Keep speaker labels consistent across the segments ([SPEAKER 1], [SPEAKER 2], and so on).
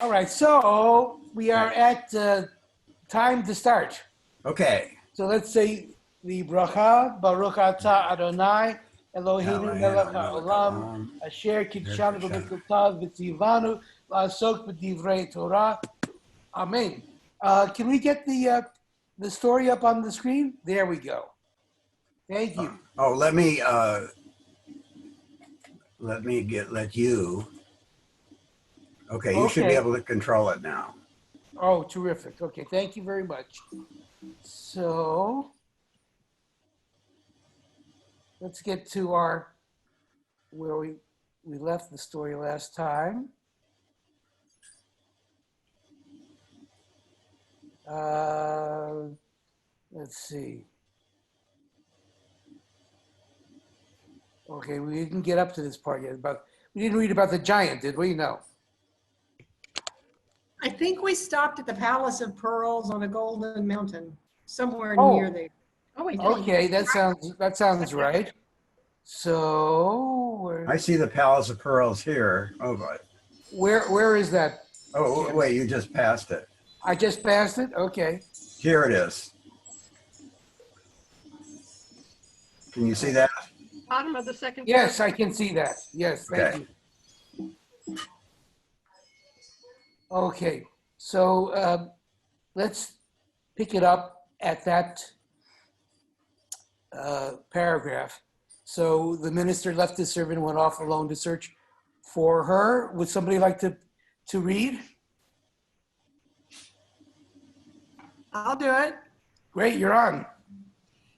[SPEAKER 1] All right, so we are at time to start.
[SPEAKER 2] Okay.
[SPEAKER 1] So let's say the bracha, Baruch Atah Adonai, Eloheinu melech haolam, asher kidshanu b'mitzvotav v'tzivanu la'asok b'divrei Torah. Amen. Can we get the story up on the screen? There we go. Thank you.
[SPEAKER 2] Let you. Okay, you should be able to control it now.
[SPEAKER 1] Oh, terrific. Okay, thank you very much. So let's get to where we left the story last time. Let's see. Okay, we didn't get up to this part yet, but we didn't read about the giant, did we? No.
[SPEAKER 3] I think we stopped at the Palace of Pearls on a golden mountain, somewhere near there.
[SPEAKER 1] Oh, we did. Okay, that sounds right. So
[SPEAKER 2] I see the Palace of Pearls here. Oh, but
[SPEAKER 1] where is that?
[SPEAKER 2] Oh, wait, you just passed it.
[SPEAKER 1] I just passed it? Okay.
[SPEAKER 2] Here it is. Can you see that?
[SPEAKER 4] Bottom of the second.
[SPEAKER 1] Yes, I can see that. Yes, thank you. Okay, so let's pick it up at that paragraph. So the minister left his servant and went off alone to search for her. Would somebody like to read?
[SPEAKER 3] I'll do it.
[SPEAKER 1] Great, you're on.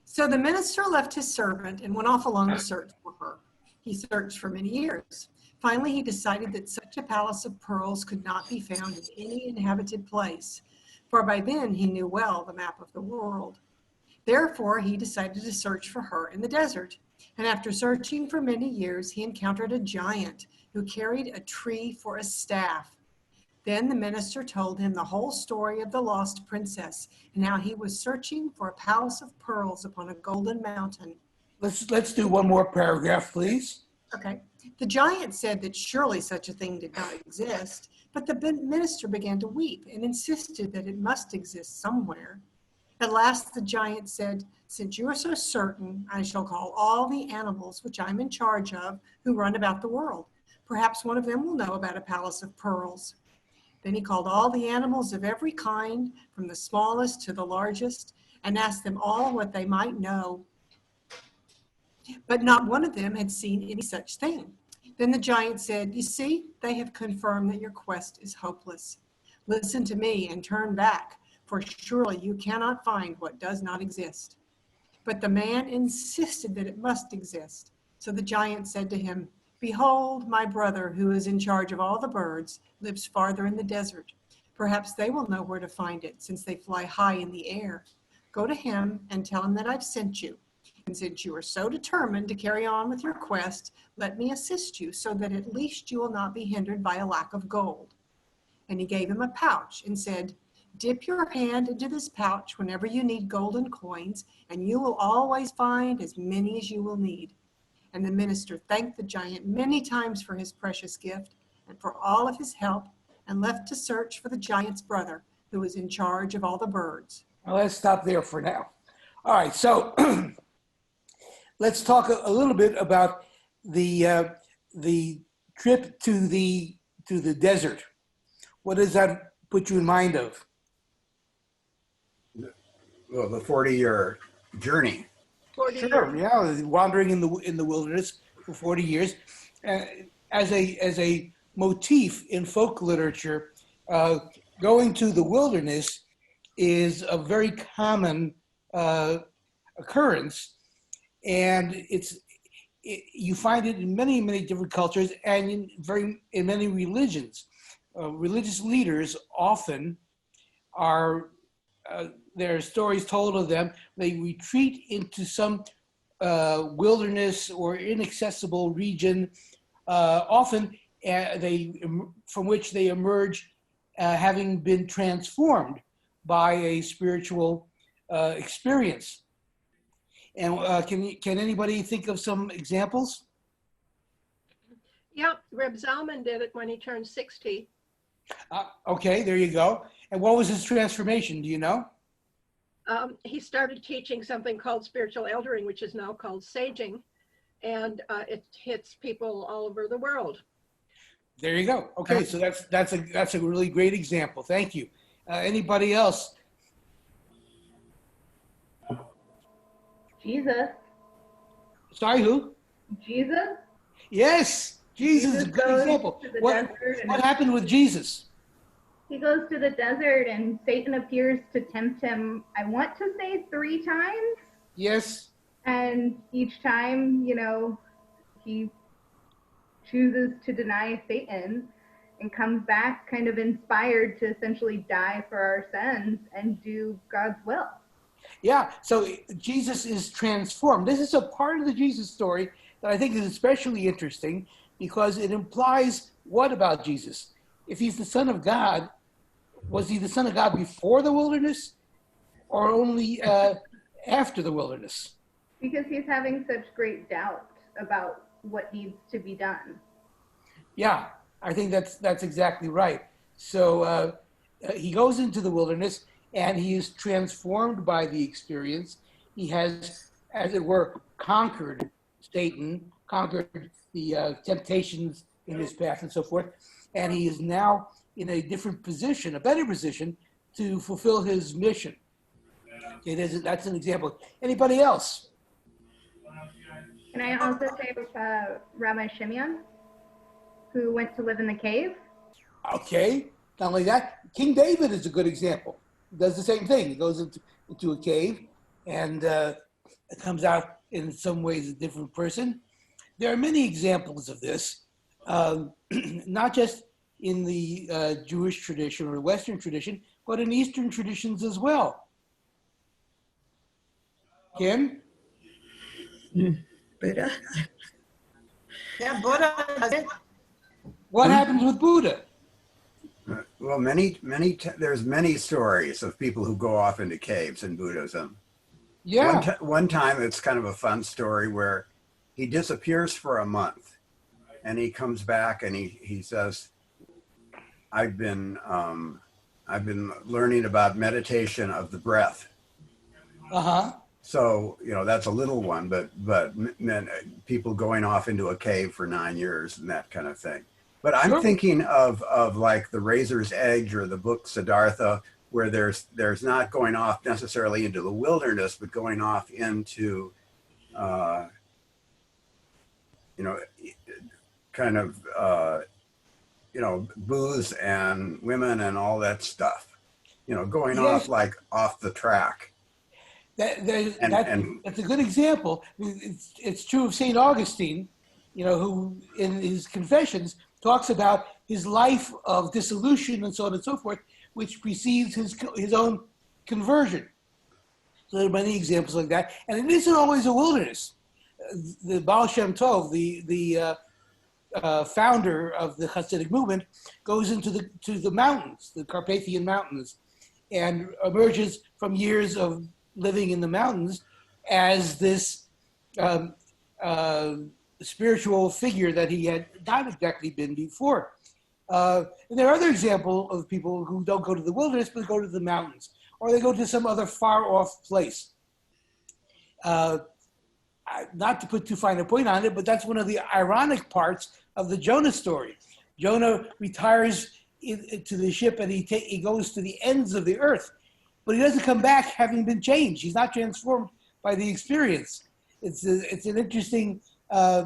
[SPEAKER 3] So the minister left his servant and went off alone to search for her. He searched for many years. Finally, he decided that such a palace of pearls could not be found in any inhabited place, for by then he knew well the map of the world. Therefore, he decided to search for her in the desert. And after searching for many years, he encountered a giant who carried a tree for a staff. Then the minister told him the whole story of the lost princess and how he was searching for a palace of pearls upon a golden mountain.
[SPEAKER 1] Let's do one more paragraph, please.
[SPEAKER 3] Okay. The giant said that surely such a thing did not exist, but the minister began to weep and insisted that it must exist somewhere. At last the giant said, "Since you are so certain, I shall call all the animals which I'm in charge of who run about the world. Perhaps one of them will know about a palace of pearls." Then he called all the animals of every kind, from the smallest to the largest, and asked them all what they might know. But not one of them had seen any such thing. Then the giant said, "You see, they have confirmed that your quest is hopeless. Listen to me and turn back, for surely you cannot find what does not exist." But the man insisted that it must exist. So the giant said to him, "Behold, my brother, who is in charge of all the birds, lives farther in the desert. Perhaps they will know where to find it, since they fly high in the air. Go to him and tell him that I've sent you. And since you are so determined to carry on with your quest, let me assist you so that at least you will not be hindered by a lack of gold." And he gave him a pouch and said, "Dip your hand into this pouch whenever you need golden coins, and you will always find as many as you will need." And the minister thanked the giant many times for his precious gift and for all of his help, and left to search for the giant's brother, who was in charge of all the birds.
[SPEAKER 1] Well, let's stop there for now. All right, so let's talk a little bit about the trip to the desert. What does that put you in mind of?
[SPEAKER 2] Well, the 40-year journey.
[SPEAKER 1] Sure, yeah, wandering in the wilderness for 40 years. As a motif in folk literature, going to the wilderness is a very common occurrence, and you find it in many different cultures and in many religions. Religious leaders often are. There are stories told of them. They retreat into some wilderness or inaccessible region, often from which they emerge having been transformed by a spiritual experience. And can anybody think of some examples?
[SPEAKER 4] Yeah, Reb Zalman did it when he turned 60.
[SPEAKER 1] Okay, there you go. And what was his transformation? Do you know?
[SPEAKER 4] He started teaching something called spiritual eldering, which is now called saging, and it hits people all over the world.
[SPEAKER 1] There you go. Okay, so that's a really great example. Thank you. Anybody else?
[SPEAKER 5] Jesus.
[SPEAKER 1] Sorry, who?
[SPEAKER 5] Jesus.
[SPEAKER 1] Yes, Jesus is a good
[SPEAKER 5] goes
[SPEAKER 1] example.
[SPEAKER 5] to the
[SPEAKER 1] What
[SPEAKER 5] desert and
[SPEAKER 1] what happened with Jesus?
[SPEAKER 5] he goes to the desert and Satan appears to tempt him, I want to say 3 times.
[SPEAKER 1] Yes.
[SPEAKER 5] And each time, he chooses to deny Satan and comes back kind of inspired to essentially die for our sins and do God's will.
[SPEAKER 1] Yeah, so Jesus is transformed. This is a part of the Jesus story that I think is especially interesting because it implies what about Jesus? If he's the Son of God, was he the Son of God before the wilderness or only after the wilderness?
[SPEAKER 5] Because he's having such great doubt about what needs to be done.
[SPEAKER 1] Yeah, I think that's exactly right. So he goes into the wilderness and he is transformed by the experience. He has, as it were, conquered Satan, conquered the temptations in his path and so forth. And he is now in a different position, a better position to fulfill his mission. Okay, that's an example. Anybody else?
[SPEAKER 5] Can I also say Rabbi Shimeon, who went to live in the cave?
[SPEAKER 1] Okay, not only that, King David is a good example. He does the same thing. He goes into a cave and comes out in some ways a different person. There are many examples of this, not just in the Jewish tradition or Western tradition, but in Eastern traditions as well. Kim?
[SPEAKER 6] Buddha.
[SPEAKER 3] Yeah, Buddha does it.
[SPEAKER 1] What happens with Buddha?
[SPEAKER 2] Well, there's many stories of people who go off into caves in Buddhism.
[SPEAKER 1] Yeah.
[SPEAKER 2] One time, it's kind of a fun story where he disappears for a month, and he comes back and he says, "I've been learning about meditation of the breath."
[SPEAKER 1] Uh-huh.
[SPEAKER 2] So that's a little one, but people going off into a cave for 9 years and that kind of thing. But I'm
[SPEAKER 1] Sure.
[SPEAKER 2] thinking of like the Razor's Edge or the book Siddhartha, where there's not going off necessarily into the wilderness, but going off into, kind of, booze and women and all that stuff, going
[SPEAKER 1] Yes.
[SPEAKER 2] off like off the track.
[SPEAKER 1] That's a good example. It's true of St. Augustine, who in his Confessions talks about his life of dissolution and so on and so forth, which precedes his own conversion. So there are many examples like that. And it isn't always a wilderness. The Baal Shem Tov, the founder of the Hasidic movement, goes into the mountains, the Carpathian Mountains, and emerges from years of living in the mountains as this spiritual figure that he had not exactly been before. And there are other examples of people who don't go to the wilderness, but go to the mountains, or they go to some other far-off place. Not to put too fine a point on it, but that's one of the ironic parts of the Jonah story. Jonah retires to the ship and he goes to the ends of the earth, but he doesn't come back having been changed. He's not transformed by the experience. It's an interesting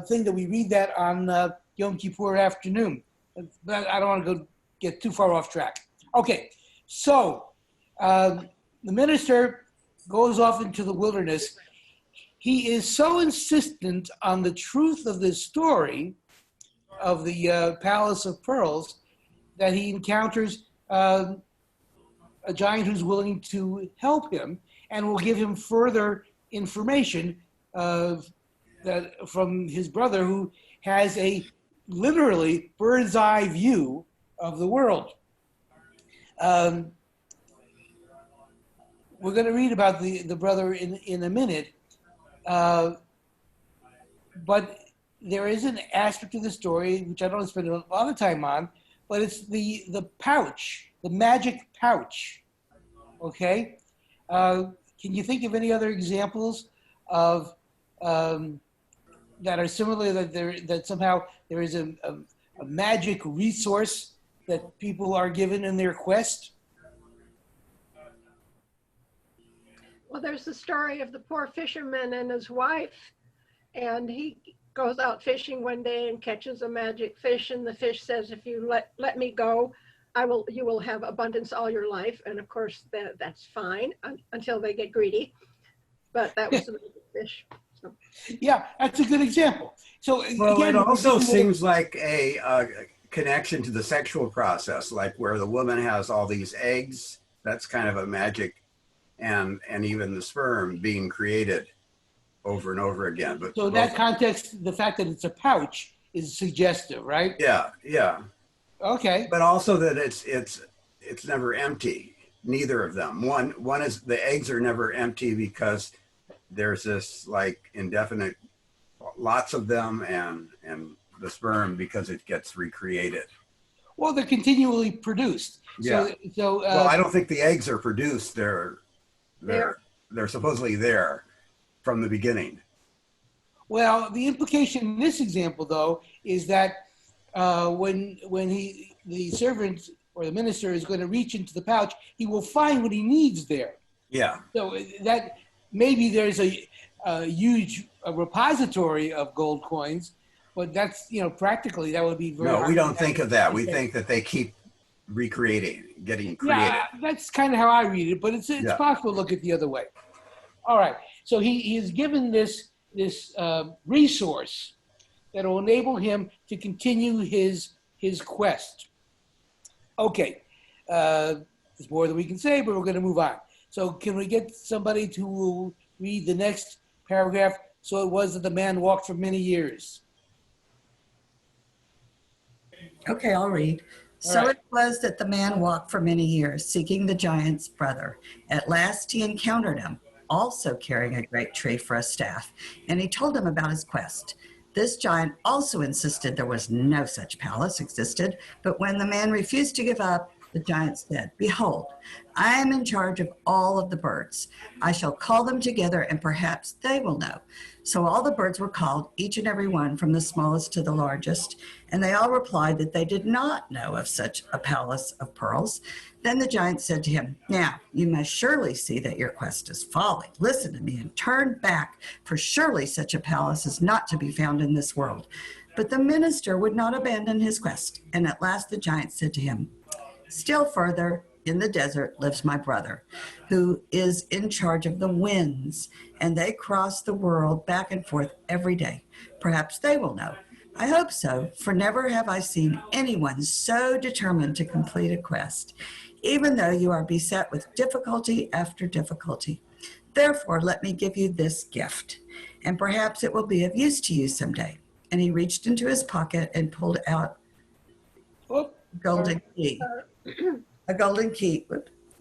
[SPEAKER 1] thing that we read that on Yom Kippur afternoon. But I don't want to get too far off track. Okay, so the minister goes off into the wilderness. He is so insistent on the truth of this story of the Palace of Pearls that he encounters a giant who's willing to help him and will give him further information from his brother, who has a literally bird's eye view of the world. We're going to read about the brother in a minute, but there is an aspect of the story which I don't spend a lot of time on, but it's the pouch, the magic pouch. Okay, can you think of any other examples of that are similar, that somehow there is a magic resource that people are given in their quest?
[SPEAKER 4] Well, there's the story of the poor fisherman and his wife, and he goes out fishing one day and catches a magic fish, and the fish says, if you let me go, you will have abundance all your life. And of course that's fine until they get greedy. But that was the magic fish. So.
[SPEAKER 1] Yeah, that's a good example. So
[SPEAKER 2] Well,
[SPEAKER 1] again,
[SPEAKER 2] it also seems like a connection to the sexual process, like where the woman has all these eggs. That's kind of a magic, and even the sperm being created over and over again. But
[SPEAKER 1] so in that context, the fact that it's a pouch is suggestive, right?
[SPEAKER 2] Yeah, yeah.
[SPEAKER 1] Okay.
[SPEAKER 2] But also that it's never empty. Neither of them. One is the eggs are never empty because there's this like indefinite, lots of them, and the sperm because it gets recreated.
[SPEAKER 1] Well, they're continually produced.
[SPEAKER 2] Yeah.
[SPEAKER 1] So
[SPEAKER 2] well, I don't think the eggs are produced. They're supposedly there from the beginning.
[SPEAKER 1] Well, the implication in this example, though, is that when the servant or the minister is going to reach into the pouch, he will find what he needs there.
[SPEAKER 2] Yeah.
[SPEAKER 1] So that maybe there's a huge repository of gold coins, but that's, practically that would be very
[SPEAKER 2] No,
[SPEAKER 1] hard
[SPEAKER 2] we
[SPEAKER 1] to
[SPEAKER 2] don't think of that. We
[SPEAKER 1] Okay.
[SPEAKER 2] think that they keep recreating, getting created.
[SPEAKER 1] Yeah, that's kind of how I read it, but it's
[SPEAKER 2] Yeah.
[SPEAKER 1] possible to look at the other way. All right, so he is given this resource that will enable him to continue his quest. Okay, there's more than we can say, but we're going to move on. So can we get somebody to read the next paragraph? So it was that the man walked for many years.
[SPEAKER 6] Okay, I'll read. So
[SPEAKER 1] right.
[SPEAKER 6] it was that the man walked for many years, seeking the giant's brother. At last he encountered him, also carrying a great tree for a staff, and he told him about his quest. This giant also insisted there was no such palace existed, but when the man refused to give up, the giant said, "Behold, I am in charge of all of the birds. I shall call them together, and perhaps they will know." So all the birds were called, each and every one, from the smallest to the largest, and they all replied that they did not know of such a palace of pearls. Then the giant said to him, "Now you must surely see that your quest is folly. Listen to me and turn back, for surely such a palace is not to be found in this world." But the minister would not abandon his quest, and at last the giant said to him, "Still further in the desert lives my brother, who is in charge of the winds, and they cross the world back and forth every day. Perhaps they will know. I hope so, for never have I seen anyone so determined to complete a quest, even though you are beset with difficulty after difficulty. Therefore, let me give you this gift, and perhaps it will be of use to you someday." And he reached into his pocket and pulled out
[SPEAKER 1] Oh,
[SPEAKER 6] a golden key,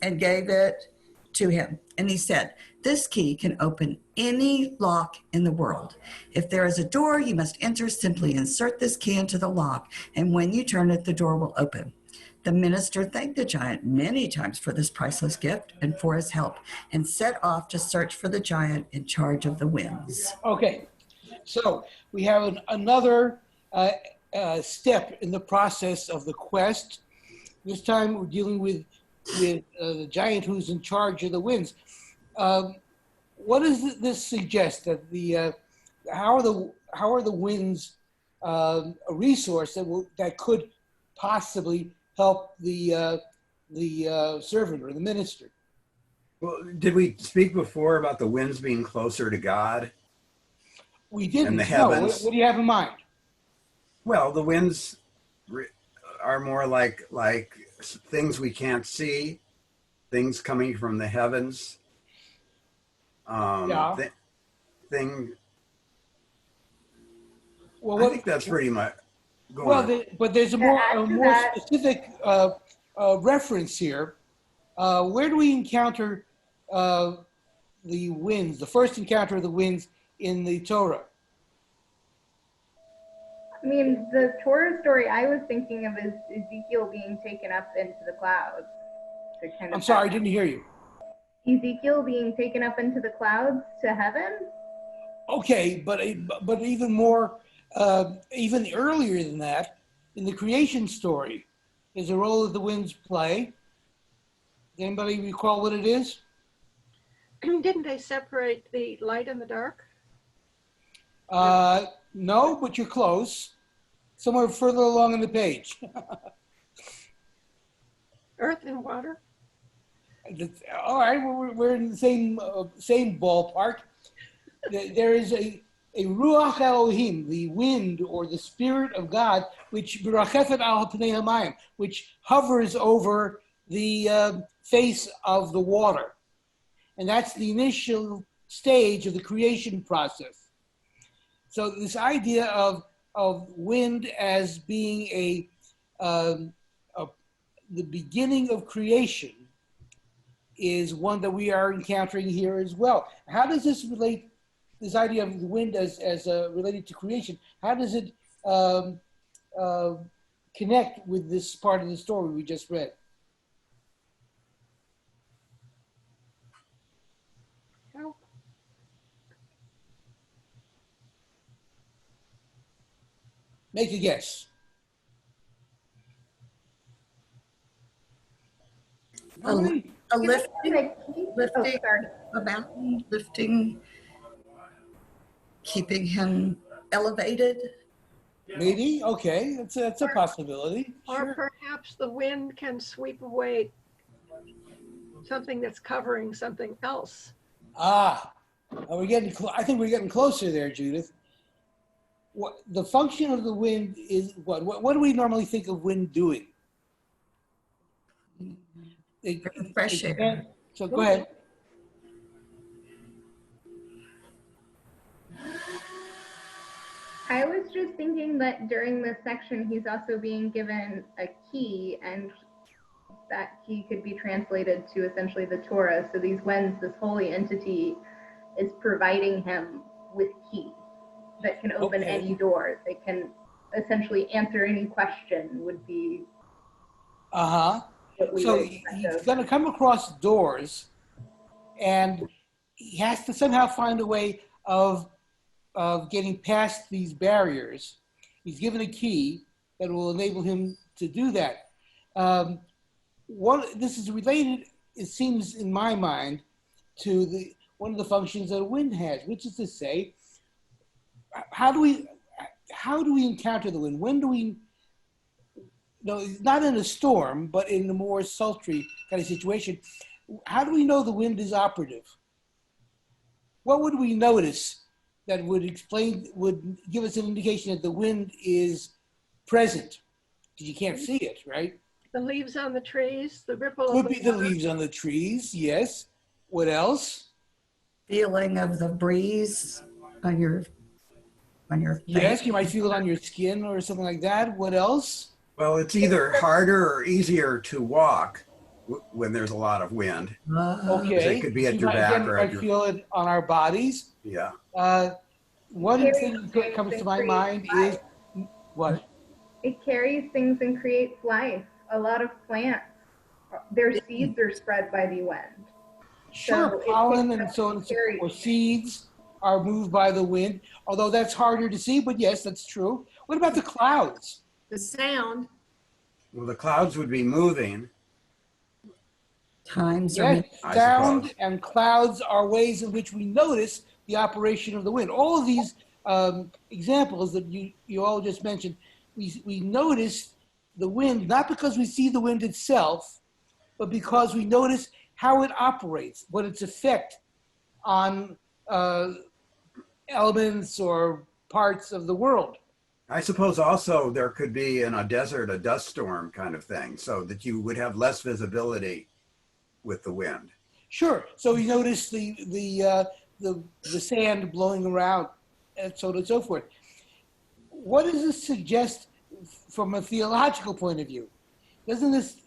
[SPEAKER 6] and gave it to him. And he said, "This key can open any lock in the world. If there is a door you must enter, simply insert this key into the lock, and when you turn it, the door will open." The minister thanked the giant many times for this priceless gift and for his help, and set off to search for the giant in charge of the winds.
[SPEAKER 1] okay. So we have another step in the process of the quest. This time we're dealing with the giant who's in charge of the winds. What does this suggest? That how are the winds a resource that could possibly help the servant or the minister?
[SPEAKER 2] Well, did we speak before about the winds being closer to God?
[SPEAKER 1] We didn't.
[SPEAKER 2] And the
[SPEAKER 1] No.
[SPEAKER 2] heavens.
[SPEAKER 1] What do you have in mind?
[SPEAKER 2] Well, the winds are more like things we can't see, things coming from the heavens.
[SPEAKER 1] Yeah. Well,
[SPEAKER 2] I think that's pretty much.
[SPEAKER 1] But there's a
[SPEAKER 5] To
[SPEAKER 1] more
[SPEAKER 5] add to
[SPEAKER 1] more
[SPEAKER 5] that-
[SPEAKER 1] specific reference here. Where do we encounter the winds? The first encounter of the winds in the Torah.
[SPEAKER 5] I mean, the Torah story I was thinking of is Ezekiel being taken up into the clouds. To kind of
[SPEAKER 1] I'm sorry, I didn't hear you.
[SPEAKER 5] Ezekiel being taken up into the clouds to heaven?
[SPEAKER 1] Okay, but even more, even earlier than that, in the creation story, is a role that the winds play. Anybody recall what it is?
[SPEAKER 4] Didn't they separate the light and the dark?
[SPEAKER 1] No, but you're close. Somewhere further along in the page.
[SPEAKER 4] Earth and water?
[SPEAKER 1] All right, we're in the same ballpark. There is a Ruach Elohim, the wind or the Spirit of God, which merachefet al pnei hamayim, which hovers over the face of the water. And that's the initial stage of the creation process. So this idea of wind as being the beginning of creation is one that we are encountering here as well. How does this relate, this idea of the wind as related to creation, how does it connect with this part of the story we just read?
[SPEAKER 4] How?
[SPEAKER 1] Make a guess.
[SPEAKER 6] A lifting,
[SPEAKER 5] Oh, sorry.
[SPEAKER 6] a mountain, lifting, keeping him elevated.
[SPEAKER 1] Maybe, okay, that's a possibility.
[SPEAKER 4] Or
[SPEAKER 1] Sure.
[SPEAKER 4] perhaps the wind can sweep away something that's covering something else.
[SPEAKER 1] Ah, we're getting. I think we're getting closer there, Judith. What the function of the wind is? What do we normally think of wind doing?
[SPEAKER 6] Fresh air.
[SPEAKER 1] So go ahead.
[SPEAKER 5] I was just thinking that during this section, he's also being given a key, and that key could be translated to essentially the Torah. So these winds, this holy entity, is providing him with keys that can open any door. They can essentially answer any question, would be. So he's going to come across doors, and he has to somehow find a way of getting past these barriers. He's given a key that will enable him to do that. This is related, it seems in my mind, to one of the functions that a wind has, which is to say, how do we encounter the wind? When do we? No, not in a storm, but in a more sultry kind of situation. How do we know the wind is operative? What would we notice that would give us an indication that the wind is present? Because you can't see it, right?
[SPEAKER 4] The leaves on the trees, the ripple
[SPEAKER 1] Could
[SPEAKER 4] of
[SPEAKER 1] be the leaves on the trees, yes. What else?
[SPEAKER 6] Feeling of the breeze on your face.
[SPEAKER 1] Yes, you might feel it on your skin or something like that. What else?
[SPEAKER 2] Well, it's either harder or easier to walk when there's a lot of wind.
[SPEAKER 1] Okay.
[SPEAKER 2] It could be at your back or at your...
[SPEAKER 1] feel it on our bodies.
[SPEAKER 2] Yeah.
[SPEAKER 1] One thing that comes to my mind is what?
[SPEAKER 5] It carries things and creates life. A lot of plants, their seeds are spread by the wind.
[SPEAKER 1] Sure,
[SPEAKER 5] So
[SPEAKER 1] pollen and so on, or seeds are moved by the wind, although that's harder to see, but yes, that's true. What about the clouds?
[SPEAKER 3] The sound.
[SPEAKER 2] Well, the clouds would be moving.
[SPEAKER 6] Times
[SPEAKER 1] Yes,
[SPEAKER 6] are
[SPEAKER 1] sound and clouds are ways in which we notice the operation of the wind. All of these examples that you all just mentioned, we notice the wind, not because we see the wind itself, but because we notice how it operates, what its effect on elements or parts of the world.
[SPEAKER 2] I suppose also there could be in a desert a dust storm kind of thing, so that you would have less visibility with the wind.
[SPEAKER 1] Sure. So you notice the sand blowing around, and so on and so forth. What does this suggest from a theological point of view? Doesn't this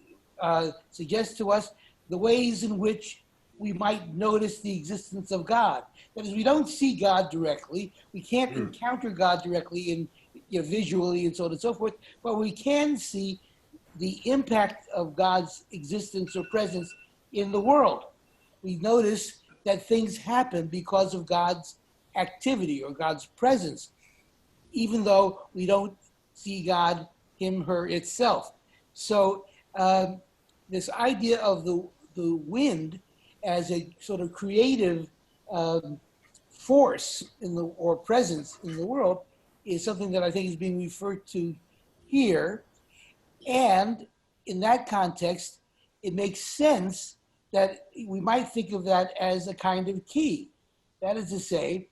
[SPEAKER 1] suggest to us the ways in which we might notice the existence of God? That is, we don't see God directly. We can't encounter God directly visually and so on and so forth, but we can see the impact of God's existence or presence in the world. We notice that things happen because of God's activity or God's presence, even though we don't see God, him, her, itself. So this idea of the wind as a sort of creative force or presence in the world is something that I think is being referred to here. And in that context, it makes sense that we might think of that as a kind of key. That is to say,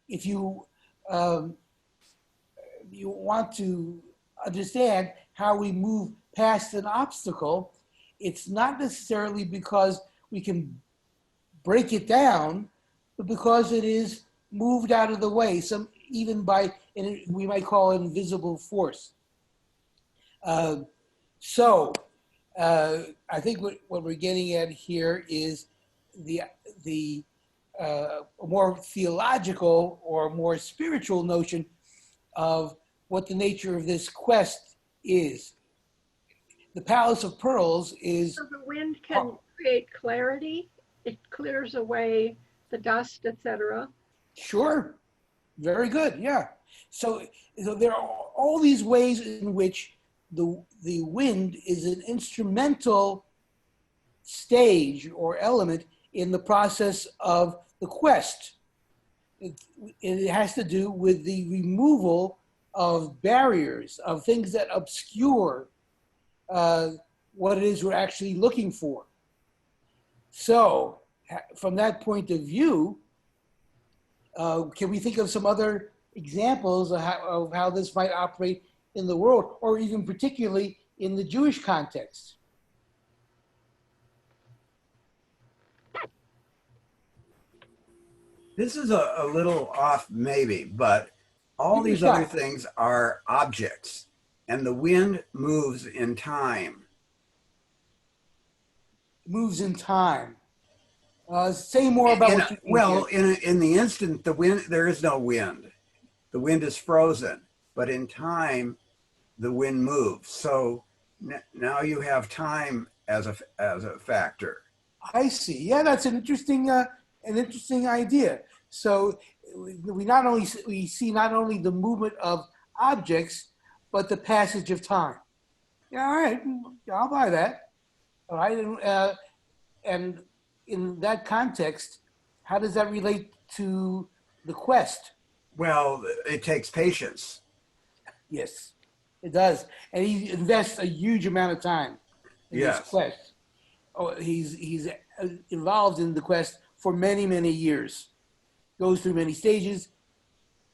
[SPEAKER 1] if you want to understand how we move past an obstacle, it's not necessarily because we can break it down, but because it is moved out of the way, even by, we might call it invisible force. So I think what we're getting at here is the more theological or more spiritual notion of what the nature of this quest is. The Palace of Pearls is...
[SPEAKER 4] So the wind can create clarity. It clears away the dust, etc.
[SPEAKER 1] Sure. Very good. Yeah. So there are all these ways in which the wind is an instrumental stage or element in the process of the quest. It has to do with the removal of barriers, of things that obscure what it is we're actually looking for. So from that point of view, can we think of some other examples of how this might operate in the world, or even particularly in the Jewish context?
[SPEAKER 2] This is a little off maybe, but all these other things are objects, and the wind moves in time.
[SPEAKER 1] Moves in time. Say more about what you think.
[SPEAKER 2] In the instant, the wind, there is no wind. The wind is frozen, but in time, the wind moves. So now you have time as a factor.
[SPEAKER 1] I see. Yeah, that's an interesting idea. So we see not only the movement of objects, but the passage of time. Yeah, all right, I'll buy that. All right, and in that context, how does that relate to the quest?
[SPEAKER 2] Well, it takes patience.
[SPEAKER 1] Yes, it does, and he invests a huge amount of time in this quest. Oh, he's involved in the quest for many years. Goes through many stages,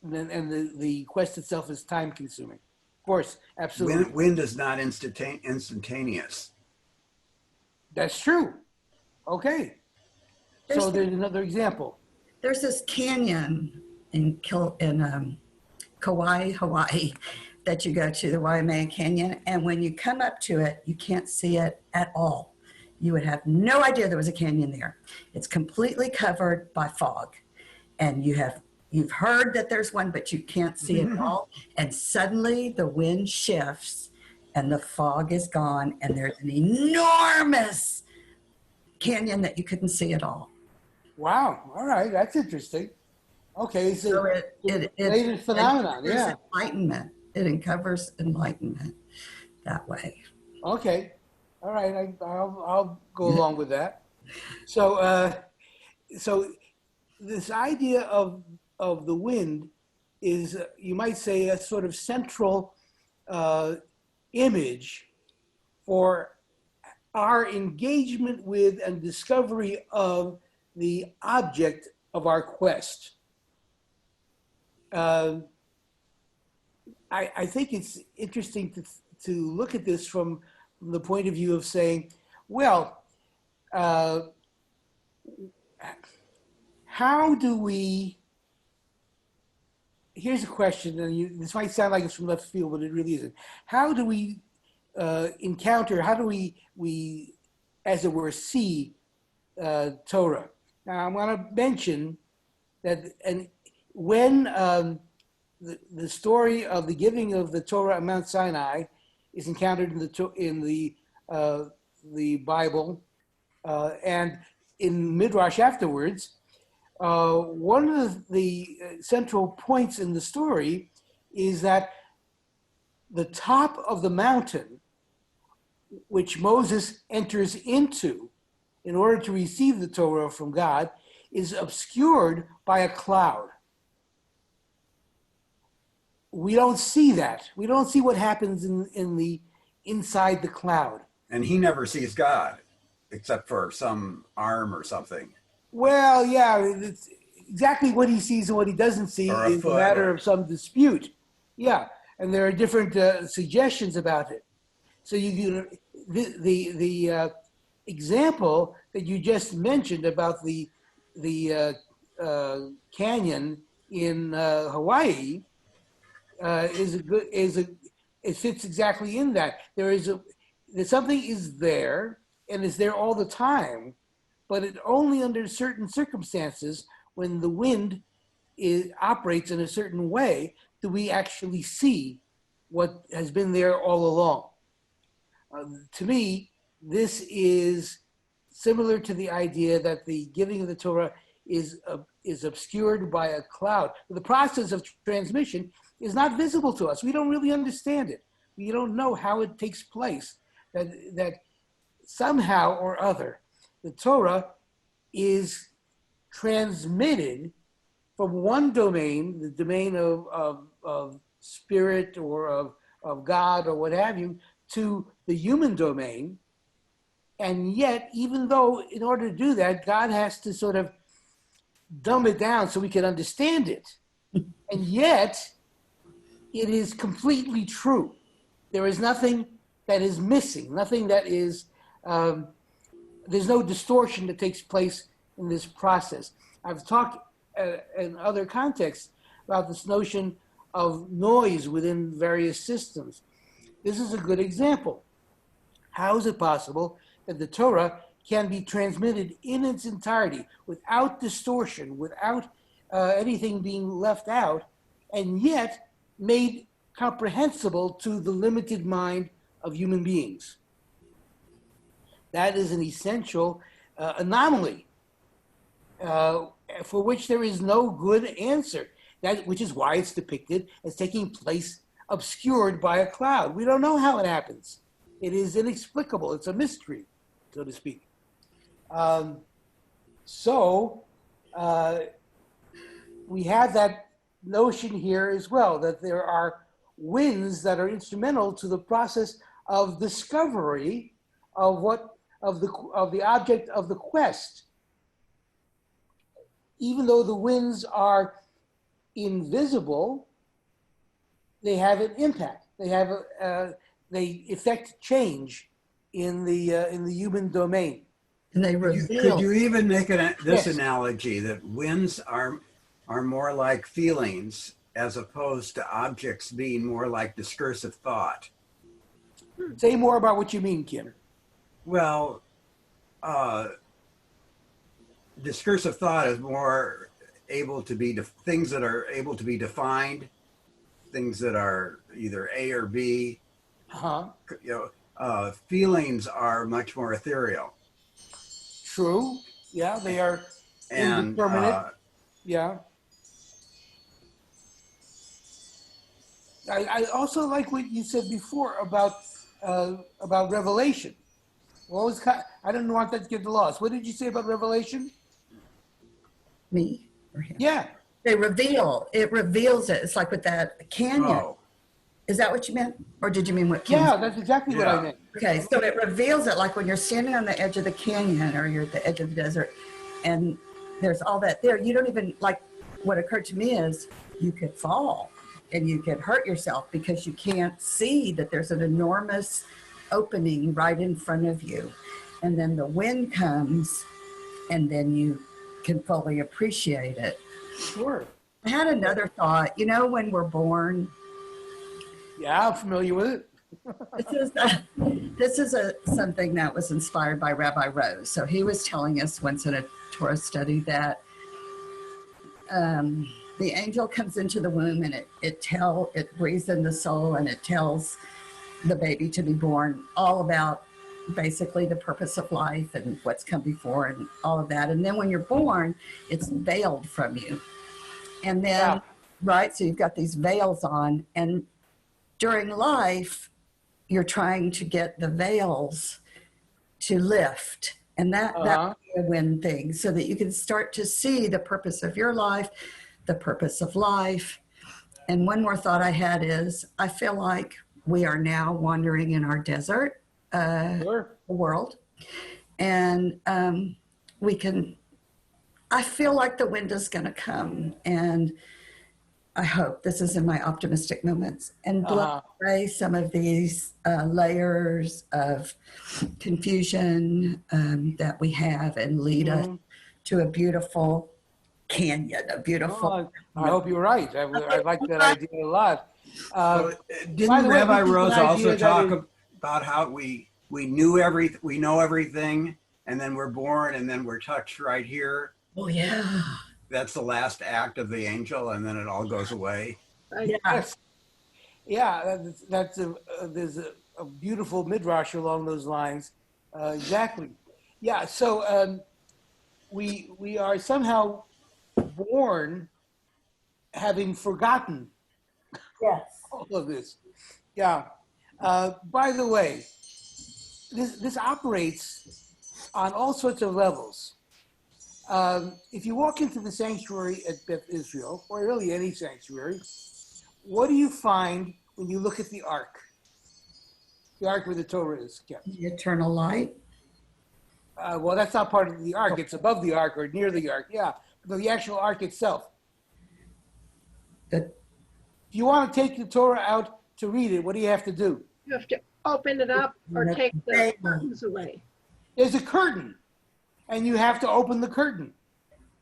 [SPEAKER 1] and the quest itself is time consuming. Of course, absolutely.
[SPEAKER 2] Wind is not instantaneous.
[SPEAKER 1] That's true. Okay. So there's another example.
[SPEAKER 6] There's this canyon in Kauai, Hawaii, that you go to, the Waimea Canyon, and when you come up to it, you can't see it at all. You would have no idea there was a canyon there. It's completely covered by fog, and you've heard that there's one, but you can't see it at all. And suddenly the wind shifts, and the fog is gone, and there's an enormous canyon that you couldn't see at all.
[SPEAKER 1] Wow. All right. That's interesting. Okay.
[SPEAKER 6] So
[SPEAKER 1] it phenomenon. Yeah.
[SPEAKER 6] Enlightenment. It uncovers enlightenment that way.
[SPEAKER 1] Okay. All right. I'll go along with that. So, so this idea of the wind is, you might say, a sort of central image for our engagement with and discovery of the object of our quest. I think it's interesting to look at this from the point of view of saying, well, how do we, here's a question, and this might sound like it's from left field, but it really isn't. How do we how do we, as it were, see Torah? Now, I'm going to mention that, and when the story of the giving of the Torah at Mount Sinai is encountered in the Bible and in Midrash afterwards. One of the central points in the story is that the top of the mountain, which Moses enters into in order to receive the Torah from God, is obscured by a cloud. We don't see that. We don't see what happens in the inside the cloud.
[SPEAKER 2] And he never sees God, except for some arm or something.
[SPEAKER 1] Well, yeah, it's exactly what he sees and what he doesn't see is a matter of some dispute. Yeah, and there are different suggestions about it. So the example that you just mentioned about the canyon in Hawaii it fits exactly in that. There's something is there and is there all the time, but it only under certain circumstances, when the wind operates in a certain way, do we actually see what has been there all along. To me, this is similar to the idea that the giving of the Torah is obscured by a cloud. The process of transmission is not visible to us. We don't really understand it. We don't know how it takes place, that somehow or other, the Torah is transmitted from one domain, the domain of spirit or of God or what have you, to the human domain. And yet, even though in order to do that, God has to sort of dumb it down so we can understand it. And yet, it is completely true. There is nothing that is missing, nothing that is, there's no distortion that takes place in this process. I've talked in other contexts about this notion of noise within various systems. This is a good example. How is it possible that the Torah can be transmitted in its entirety without distortion, without anything being left out, and yet made comprehensible to the limited mind of human beings? That is an essential anomaly for which there is no good answer, which is why it's depicted as taking place obscured by a cloud. We don't know how it happens. It is inexplicable. It's a mystery, so to speak. We have that notion here as well, that there are winds that are instrumental to the process of discovery of the object of the quest. Even though the winds are invisible, they have an impact. They affect change in the human domain.
[SPEAKER 6] And they
[SPEAKER 2] Could you even make this
[SPEAKER 1] Yes.
[SPEAKER 2] analogy that winds are more like feelings as opposed to objects being more like discursive thought?
[SPEAKER 1] Say more about what you mean, Kim.
[SPEAKER 2] Well, discursive thought is more able to be things that are able to be defined, things that are either A or B. Feelings are much more ethereal.
[SPEAKER 1] True. Yeah, they are
[SPEAKER 2] And
[SPEAKER 1] indeterminate. Yeah. I also like what you said before about Revelation. I didn't want that to get lost. What did you say about Revelation?
[SPEAKER 6] Me or him?
[SPEAKER 1] Yeah.
[SPEAKER 6] It reveals it. It's like with that canyon.
[SPEAKER 2] oh,
[SPEAKER 6] Is that what you meant? Or did you mean what Kim
[SPEAKER 1] Yeah,
[SPEAKER 6] said?
[SPEAKER 1] that's exactly what I
[SPEAKER 2] Yeah.
[SPEAKER 1] meant.
[SPEAKER 6] Okay, so it reveals it like when you're standing on the edge of the canyon or you're at the edge of the desert and there's all that there. You don't even, like, what occurred to me is you could fall and you could hurt yourself because you can't see that there's an enormous opening right in front of you. And then the wind comes and then you can fully appreciate it.
[SPEAKER 1] Sure.
[SPEAKER 6] I had another thought. You know, when we're born,
[SPEAKER 1] Yeah, I'm familiar with it.
[SPEAKER 6] this is something that was inspired by Rabbi Rose. So he was telling us once in a Torah study that the angel comes into the womb and it breathes in the soul and it tells the baby to be born all about basically the purpose of life and what's come before and all of that. And then when you're born, it's veiled from you. And then,
[SPEAKER 1] Yeah.
[SPEAKER 6] right, so you've got these veils on, and during life, you're trying to get the veils to lift. And that
[SPEAKER 1] Uh-huh.
[SPEAKER 6] would win things so that you can start to see the purpose of your life, the purpose of life. And one more thought I had is I feel like we are now wandering in our desert
[SPEAKER 1] Sure.
[SPEAKER 6] world. And I feel like the wind is going to come. And I hope this is in my optimistic moments and blow
[SPEAKER 1] Uh-huh.
[SPEAKER 6] away some of these layers of confusion that we have and lead us
[SPEAKER 1] Mhm.
[SPEAKER 6] to a beautiful canyon, a beautiful.
[SPEAKER 1] Well, I hope you're right. I like that idea a lot.
[SPEAKER 2] Well,
[SPEAKER 1] By
[SPEAKER 2] didn't
[SPEAKER 1] the way,
[SPEAKER 2] Rabbi
[SPEAKER 1] this is an
[SPEAKER 2] Rose also
[SPEAKER 1] idea that
[SPEAKER 2] talk
[SPEAKER 1] is,
[SPEAKER 2] about how we know everything, and then we're born, and then we're touched right here?
[SPEAKER 6] Oh, yeah.
[SPEAKER 2] That's the last act of the angel, and then it all goes away.
[SPEAKER 6] Yeah.
[SPEAKER 1] yes, yeah, there's a beautiful midrash along those lines. Exactly. Yeah. So we are somehow born having forgotten
[SPEAKER 6] Yes.
[SPEAKER 1] all of this. Yeah. By the way, this operates on all sorts of levels. If you walk into the sanctuary at Beth Israel, or really any sanctuary, what do you find when you look at the ark? The ark where the Torah is kept.
[SPEAKER 6] The eternal light.
[SPEAKER 1] Well, that's not part of the ark. It's above the ark or near the ark. Yeah, but the actual ark itself.
[SPEAKER 6] The,
[SPEAKER 1] If you want to take the Torah out to read it, what do you have to do?
[SPEAKER 4] You have to open it up or take the curtains away.
[SPEAKER 1] There's a curtain, and you have to open the curtain.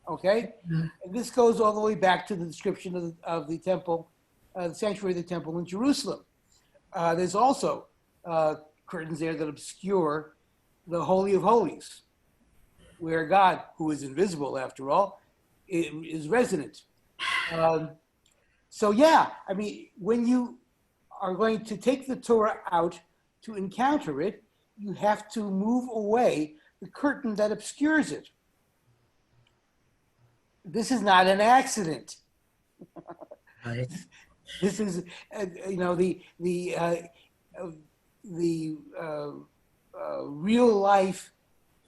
[SPEAKER 1] Okay, and this goes all the way back to the description of the temple, the sanctuary of the temple in Jerusalem. There's also curtains there that obscure the Holy of Holies, where God, who is invisible after all, is resident. So yeah, I mean, when you are going to take the Torah out to encounter it, you have to move away the curtain that obscures it. This is not an accident.
[SPEAKER 6] right.
[SPEAKER 1] This is, the real life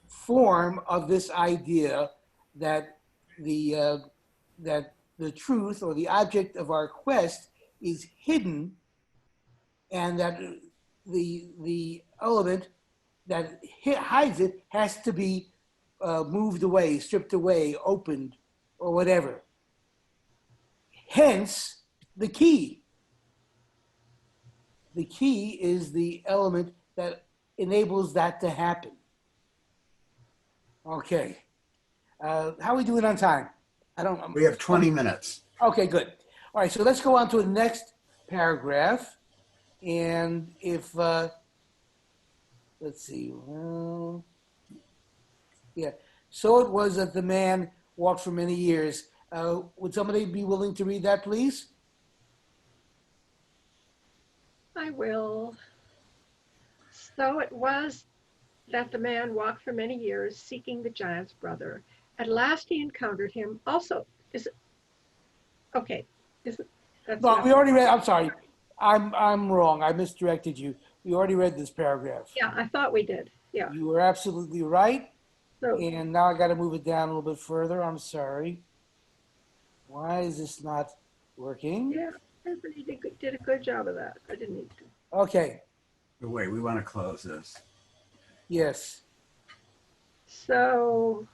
[SPEAKER 1] form of this idea that that the truth or the object of our quest is hidden, and that the element that hides it has to be moved away, stripped away, opened, or whatever. Hence, the key. The key is the element that enables that to happen. Okay. How are we doing on time?
[SPEAKER 2] We have 20 minutes.
[SPEAKER 1] Okay, good. All right, so let's go on to the next paragraph. And if, let's see, well, yeah. So it was that the man walked for many years. Would somebody be willing to read that, please?
[SPEAKER 4] I will. So it was that the man walked for many years seeking the giant's brother. At last he encountered him. Also, is it okay? Is it? That's
[SPEAKER 1] No,
[SPEAKER 4] not,
[SPEAKER 1] we already read. I'm sorry. I'm wrong. I misdirected you. We already read this paragraph.
[SPEAKER 4] yeah, I thought we did. Yeah.
[SPEAKER 1] You were absolutely right.
[SPEAKER 4] So
[SPEAKER 1] And now I got to move it down a little bit further. I'm sorry. Why is this not working?
[SPEAKER 4] yeah, everybody did a good job of that. I didn't need to.
[SPEAKER 1] Okay.
[SPEAKER 2] Wait, we want to close this.
[SPEAKER 1] Yes.
[SPEAKER 4] So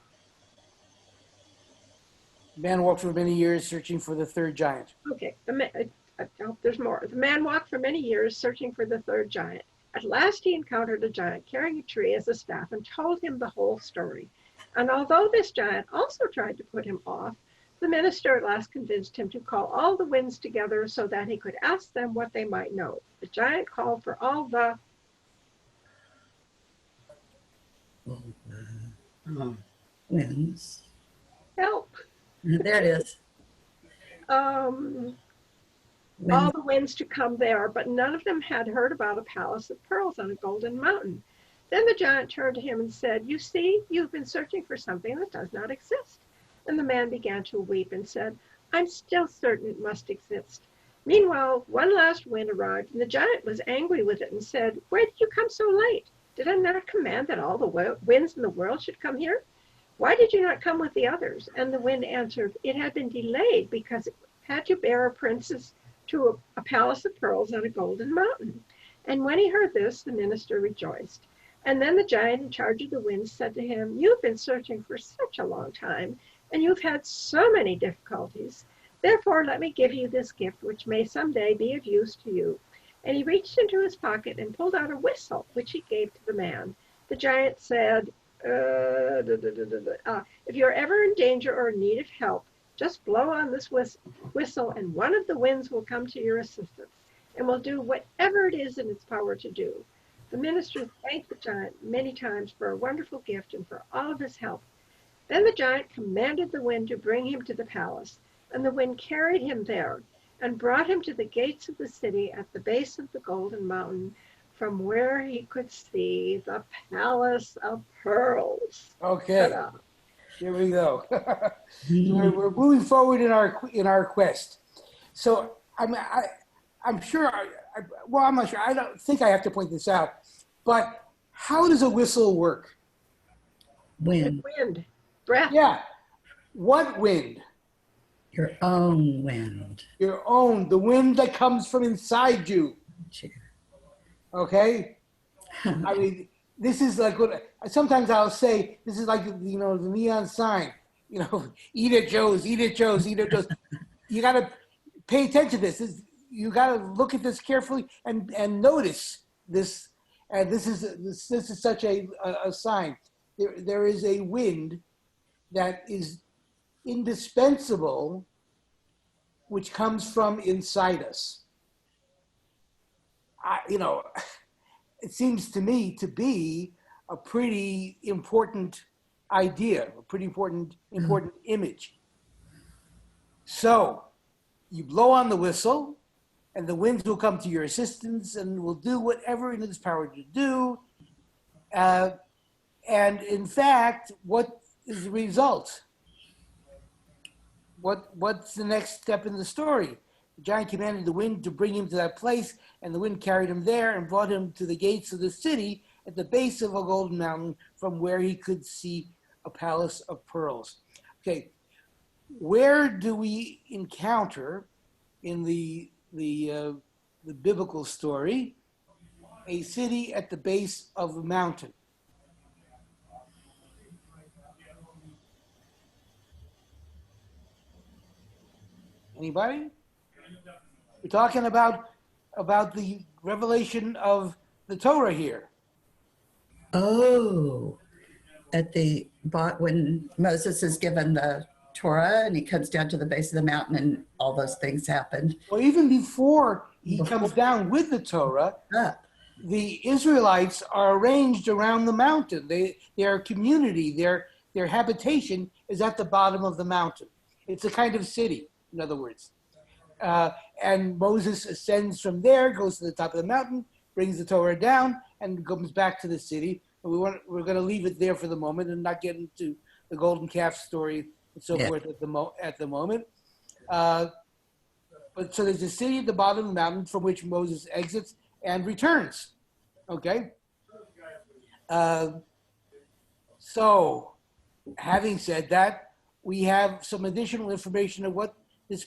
[SPEAKER 1] Man walked for many years searching for the third giant.
[SPEAKER 4] okay, I hope there's more. The man walked for many years searching for the third giant. At last he encountered a giant carrying a tree as a staff and told him the whole story. And although this giant also tried to put him off, the minister at last convinced him to call all the winds together so that he could ask them what they might know. The giant called for all the
[SPEAKER 6] Winds.
[SPEAKER 4] help.
[SPEAKER 6] There it is.
[SPEAKER 4] all the winds to come there, but none of them had heard about a palace of pearls on a golden mountain. Then the giant turned to him and said, "You see, you've been searching for something that does not exist." And the man began to weep and said, "I'm still certain it must exist." Meanwhile, one last wind arrived, and the giant was angry with it and said, "Where did you come so late? Did I not command that all the winds in the world should come here? Why did you not come with the others?" And the wind answered, "It had been delayed because it had to bear a princess to a palace of pearls on a golden mountain." And when he heard this, the minister rejoiced. And then the giant in charge of the winds said to him, "You've been searching for such a long time, and you've had so many difficulties. Therefore, let me give you this gift, which may someday be of use to you." And he reached into his pocket and pulled out a whistle, which he gave to the man. The giant said, "If you're ever in danger or in need of help, just blow on this whistle, and one of the winds will come to your assistance and will do whatever it is in its power to do." The minister thanked the giant many times for a wonderful gift and for all of his help. Then the giant commanded the wind to bring him to the palace, and the wind carried him there and brought him to the gates of the city at the base of the golden mountain, from where he could see the palace of pearls.
[SPEAKER 1] Okay,
[SPEAKER 4] Ta-da.
[SPEAKER 1] here we go. We're moving forward in our quest. So I'm sure. Well, I'm not sure. I don't think I have to point this out. But how does a whistle work?
[SPEAKER 6] Wind.
[SPEAKER 4] Wind, breath.
[SPEAKER 1] Yeah. What wind?
[SPEAKER 6] Your own wind.
[SPEAKER 1] Your own, the wind that comes from inside you. Okay? I mean, this is like what sometimes I'll say, this is like, the neon sign, eat at Joe's, eat at Joe's, eat at Joe's. You got to pay attention to this. You got to look at this carefully and notice this. And this is such a sign. There is a wind that is indispensable, which comes from inside us. It seems to me to be a pretty important idea, a pretty important image. So you blow on the whistle, and the winds will come to your assistance and will do whatever in its power to do. And in fact, what is the result? What's the next step in the story? The giant commanded the wind to bring him to that place, and the wind carried him there and brought him to the gates of the city at the base of a golden mountain, from where he could see a palace of pearls. Okay, where do we encounter in the biblical story a city at the base of a mountain? Anybody? We're talking about the revelation of the Torah here.
[SPEAKER 6] Oh, when Moses is given the Torah and he comes down to the base of the mountain and all those things happened.
[SPEAKER 1] Well, even before he comes down with the Torah, the Israelites are arranged around the mountain. Their community, their habitation is at the bottom of the mountain. It's a kind of city, in other words. And Moses ascends from there, goes to the top of the mountain, brings the Torah down, and comes back to the city. And we're going to leave it there for the moment and not get into the golden calf story and so forth at the moment. But so there's a city at the bottom of the mountain from which Moses exits and returns. Okay? So, having said that, we have some additional information of what this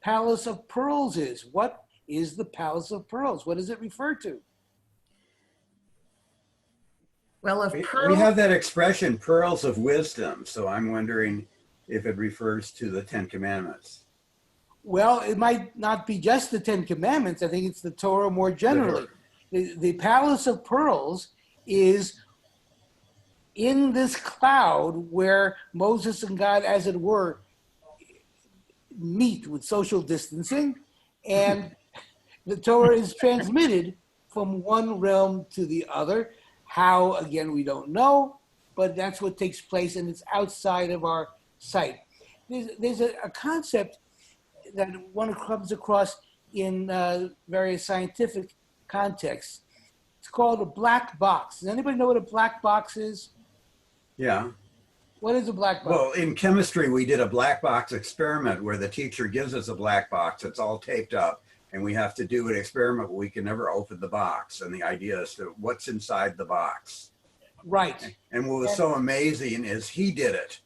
[SPEAKER 1] Palace of Pearls is. What is the Palace of Pearls? What does it refer to?
[SPEAKER 6] Well,
[SPEAKER 2] we have that expression, pearls of wisdom. So I'm wondering if it refers to the 10 Commandments.
[SPEAKER 1] Well, it might not be just the 10 Commandments. I think it's the Torah more generally. The Palace of Pearls is in this cloud where Moses and God, as it were, meet with social distancing, and the Torah is transmitted from one realm to the other. How, again, we don't know, but that's what takes place, and it's outside of our sight. There's a concept that one comes across in various scientific contexts. It's called a black box. Does anybody know what a black box is?
[SPEAKER 2] Yeah.
[SPEAKER 1] What is a black box?
[SPEAKER 2] Well, in chemistry, we did a black box experiment where the teacher gives us a black box. It's all taped up, and we have to do an experiment where we can never open the box. And the idea is to what's inside the box.
[SPEAKER 1] Right.
[SPEAKER 2] And what was so amazing is he did it.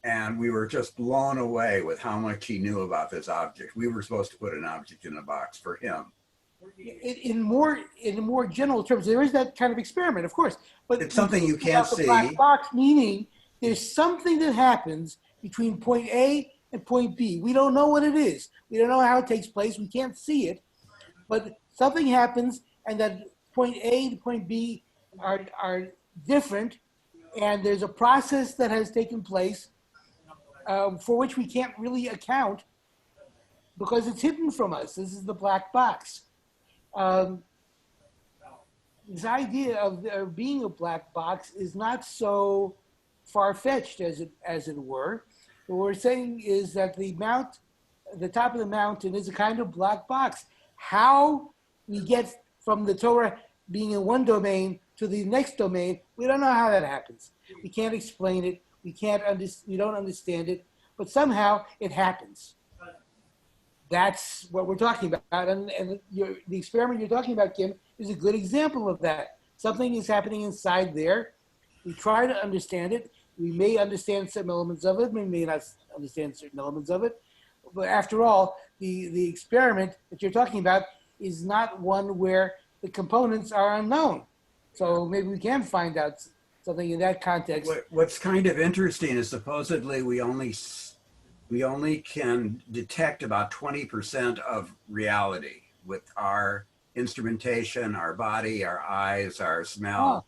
[SPEAKER 2] And we were just blown away with how much he knew about this object. We were supposed to put an object in a box for him.
[SPEAKER 1] In more general terms, there is that kind of experiment, of course. But
[SPEAKER 2] It's something you can't
[SPEAKER 1] the
[SPEAKER 2] see.
[SPEAKER 1] black box, meaning there's something that happens between point A and point B. We don't know what it is. We don't know how it takes place. We can't see it. But something happens, and that point A to point B are different, and there's a process that has taken place for which we can't really account because it's hidden from us. This is the black box. This idea of there being a black box is not so far-fetched as it were. What we're saying is that the top of the mountain is a kind of black box. How we get from the Torah being in one domain to the next domain, we don't know how that happens. We can't explain it. We don't understand it, but somehow it happens. That's what we're talking about. And the experiment you're talking about, Kim, is a good example of that. Something is happening inside there. We try to understand it. We may understand some elements of it. We may not understand certain elements of it. But after all, the experiment that you're talking about is not one where the components are unknown. So maybe we can find out something in that context.
[SPEAKER 2] What's kind of interesting is supposedly we only can detect about 20% of reality with our instrumentation, our body, our eyes, our smell.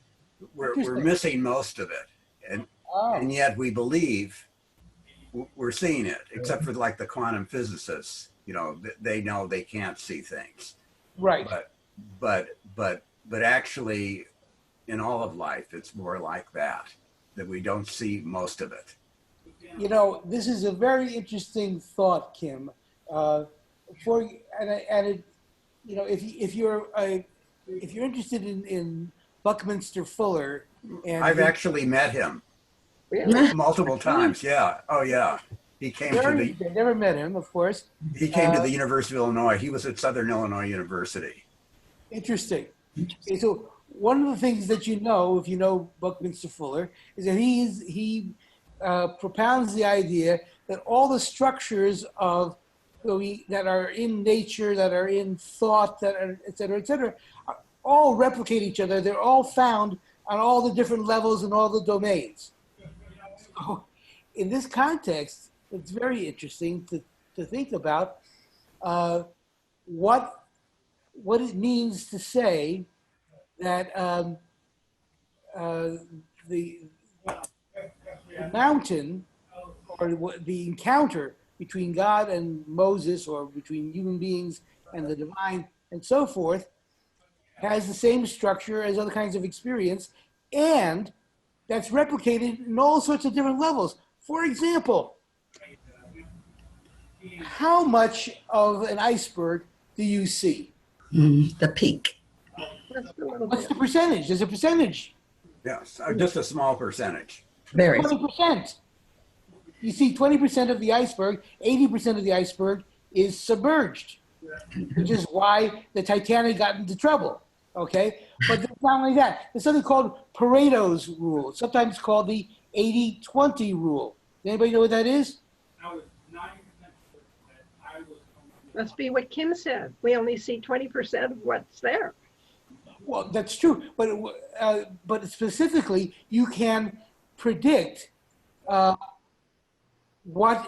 [SPEAKER 2] We're missing most of it. And yet we believe we're seeing it, except for like the quantum physicists, they know they can't see things.
[SPEAKER 1] Right.
[SPEAKER 2] But actually in all of life, it's more like that we don't see most of it.
[SPEAKER 1] This is a very interesting thought, Kim. If you're interested in Buckminster Fuller, and
[SPEAKER 2] I've actually met him multiple times. Yeah. Oh, yeah. He came
[SPEAKER 1] I never met him, of course.
[SPEAKER 2] He came to the University of Illinois. He was at Southern Illinois University.
[SPEAKER 1] Interesting. Okay, so one of the things that if you know Buckminster Fuller, is that he propounds the idea that all the structures that are in nature, that are in thought, that are et cetera, all replicate each other. They're all found on all the different levels and all the domains. So in this context, it's very interesting to think about what it means to say that the mountain, or the encounter between God and Moses, or between human beings and the divine and so forth, has the same structure as other kinds of experience, and that's replicated in all sorts of different levels. For example, how much of an iceberg do you see?
[SPEAKER 6] The peak.
[SPEAKER 1] What's the percentage? There's a percentage.
[SPEAKER 2] Yes, just a small percentage.
[SPEAKER 6] Very.
[SPEAKER 1] 20%. You see 20% of the iceberg, 80% of the iceberg is submerged, which is why the Titanic got into trouble, okay? But it's not only that. There's something called Pareto's rule, sometimes called the 80-20 rule. Anybody know what that is?
[SPEAKER 4] Must be what Kim said. We only see 20% of what's there.
[SPEAKER 1] Well, that's true, but specifically, you can predict what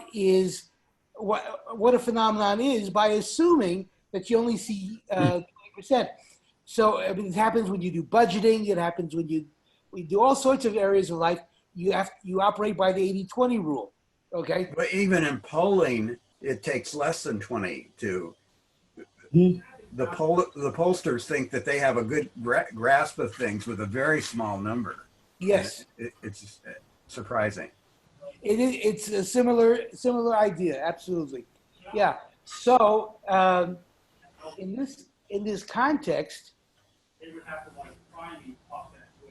[SPEAKER 1] a phenomenon is by assuming that you only see 20%. So it happens when you do budgeting. It happens when you do all sorts of areas of life. You operate by the 80-20 rule. Okay.
[SPEAKER 2] But even in polling, it takes less than 20 to. The pollsters think that they have a good grasp of things with a very small number.
[SPEAKER 1] Yes.
[SPEAKER 2] It's surprising.
[SPEAKER 1] It's a similar idea, absolutely. Yeah. So in this context,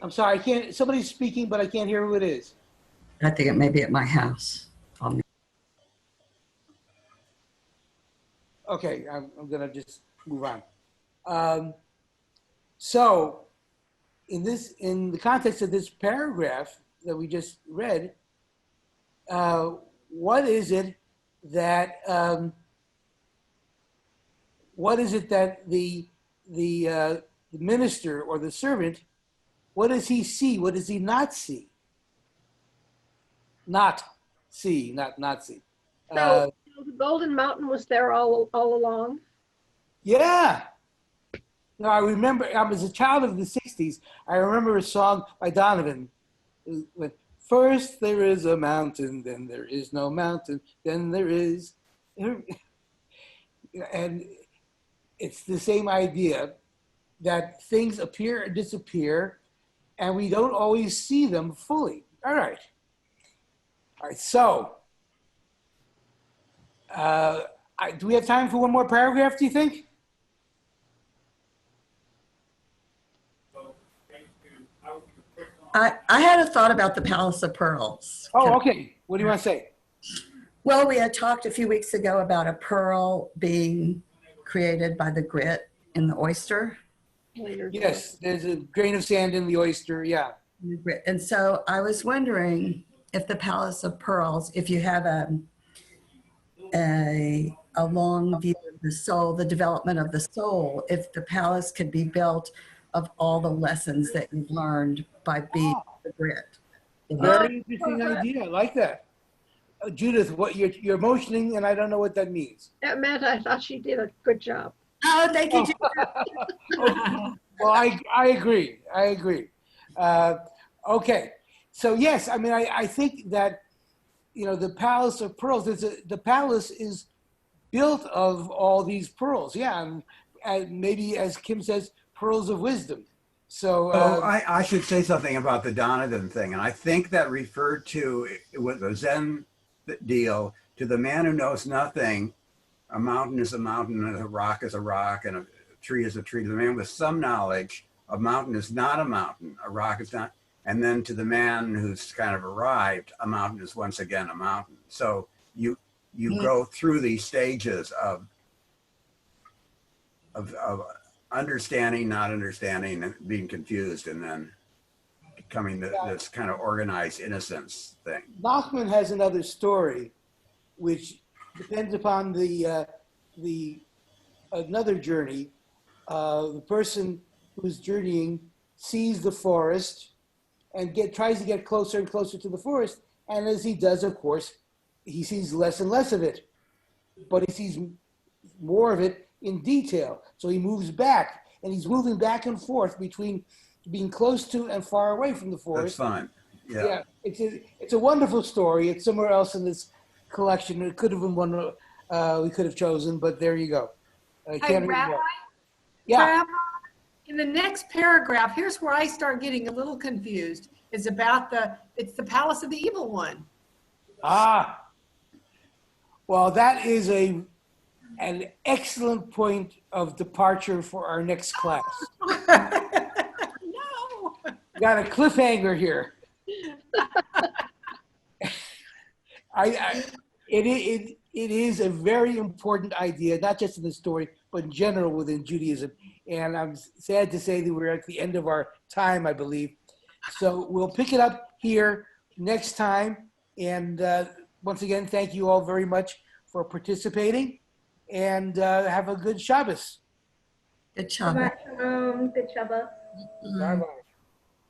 [SPEAKER 1] I'm sorry, I can't. Somebody's speaking, but I can't hear who it is.
[SPEAKER 6] I think it may be at my house.
[SPEAKER 1] Okay, I'm gonna just move on. Um, so in the context of this paragraph that we just read, what is it that the minister or the servant, what does he see? What does he not see? Not see, not see.
[SPEAKER 4] So the Golden Mountain was there all along.
[SPEAKER 1] Yeah. No, I remember, I was a child of the 60s. I remember a song by Donovan. With, first there is a mountain, then there is no mountain, then there is. And it's the same idea that things appear and disappear, and we don't always see them fully. All right. So, do we have time for one more paragraph, do you think?
[SPEAKER 6] I had a thought about the Palace of Pearls.
[SPEAKER 1] Oh, okay. What do you want to say?
[SPEAKER 6] Well, we had talked a few weeks ago about a pearl being created by the grit in the oyster.
[SPEAKER 1] Yes, there's a grain of sand in the oyster, yeah.
[SPEAKER 6] And so I was wondering if the Palace of Pearls, if you have a long view of the soul, the development of the soul, if the palace could be built of all the lessons that you've learned by being the grit.
[SPEAKER 1] Very interesting idea. I like that. Judith, what you're motioning, and I don't know what that means.
[SPEAKER 4] That meant I thought she did a good job.
[SPEAKER 6] Oh, thank you.
[SPEAKER 1] Well, I agree. I agree. Okay. So yes, I mean, I think that, you know, the Palace of Pearls, the palace is built of all these pearls. Yeah. And maybe, as Kim says, pearls of wisdom. So
[SPEAKER 2] I should say something about the Donovan thing. And I think that referred to, with the Zen deal, to the man who knows nothing. A mountain is a mountain, and a rock is a rock, and a tree is a tree. To the man with some knowledge, a mountain is not a mountain, a rock is not. And then to the man who's kind of arrived, a mountain is once again a mountain. So you go through these stages of understanding, not understanding, and being confused, and then becoming this kind of organized innocence thing.
[SPEAKER 1] Nachman has another story, which depends upon another journey. The person who's journeying sees the forest and tries to get closer and closer to the forest. And as he does, of course, he sees less and less of it, but he sees more of it in detail. So he moves back, and he's moving back and forth between being close to and far away from the forest.
[SPEAKER 2] That's fun. Yeah.
[SPEAKER 1] It's a wonderful story. It's somewhere else in this collection. It could have been one we could have chosen, but there you go.
[SPEAKER 3] Hey, Rabbi?
[SPEAKER 1] Yeah.
[SPEAKER 3] Rabbi, in the next paragraph, here's where I start getting a little confused. It's about it's the palace of the evil one.
[SPEAKER 1] Ah. Well, that is an excellent point of departure for our next class.
[SPEAKER 3] No.
[SPEAKER 1] Got a cliffhanger here. It is a very important idea, not just in the story, but in general within Judaism. And I'm sad to say that we're at the end of our time, I believe. So we'll pick it up here next time. And once again, thank you all very much for participating. And have a good Shabbos.
[SPEAKER 6] Good Shabbos.
[SPEAKER 5] Good Shabbos.
[SPEAKER 1] Bye-bye.